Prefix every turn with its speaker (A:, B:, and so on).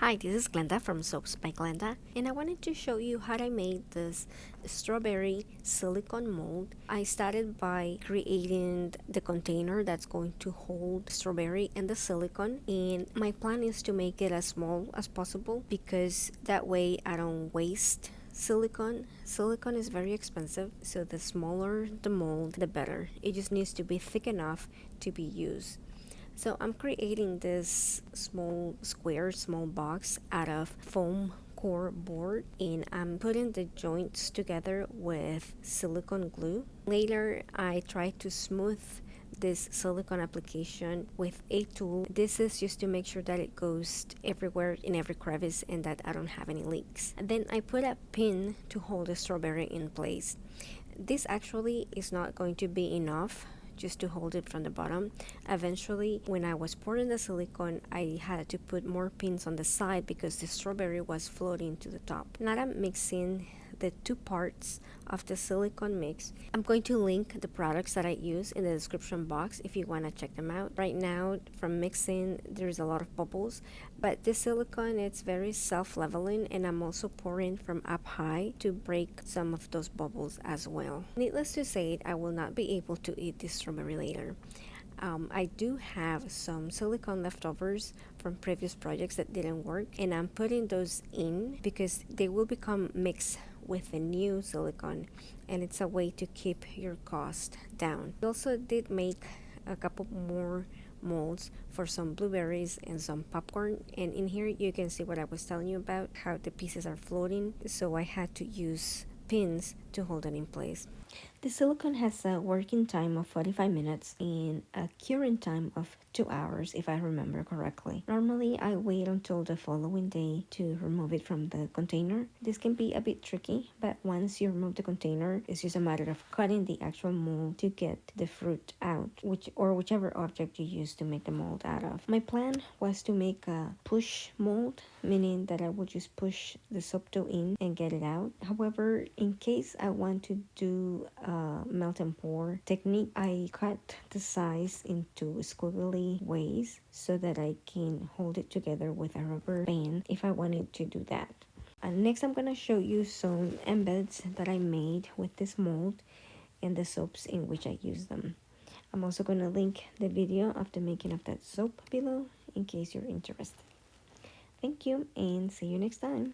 A: Hi, this is Glenda from Soaps by Glenda, and I wanted to show you how I made this strawberry silicone mold. I started by creating the container that's going to hold strawberry and the silicone, and my plan is to make it as small as possible because that way I don't waste silicone. Silicone is very expensive, so the smaller the mold, the better. It just needs to be thick enough to be used. So I'm creating this small box out of foam core board, and I'm putting the joints together with silicone glue. Later I try to smooth this silicone application with a tool. This is just to make sure that it goes everywhere in every crevice and that I don't have any leaks. And then I put a pin to hold the strawberry in place. This actually is not going to be enough just to hold it from the bottom. Eventually, when I was pouring the silicone, I had to put more pins on the side because the strawberry was floating to the top. Now I'm mixing the two parts of the silicone mix. I'm going to link the products that I use in the description box if you want to check them out. Right now, from mixing, there's a lot of bubbles, but this silicone, it's very self-leveling, and I'm also pouring from up high to break some of those bubbles as well. Needless to say, I will not be able to eat this strawberry later. I do have some silicone leftovers from previous projects that didn't work, and I'm putting those in because they will become mixed with the new silicone, and it's a way to keep your cost down. I also did make a couple more molds for some blueberries and some popcorn, and in here you can see what I was telling you about, how the pieces are floating, so I had to use pins to hold it in place. The silicone has a working time of 45 minutes and a curing time of 2 hours if I remember correctly. Normally I wait until the following day to remove it from the container. This can be a bit tricky, but once you remove the container, it's just a matter of cutting the actual mold to get the fruit out, whichever object you use to make the mold out of. My plan was to make a push mold, meaning that I would just push the soap dough in and get it out. However, in case I want to do a melt and pour technique, I cut the size into squiggly ways so that I can hold it together with a rubber band if I wanted to do that. Next, I'm gonna show you some embeds that I made with this mold and the soaps in which I use them. I'm also gonna link the video of the making of that soap below in case you're interested. Thank you and see you next time.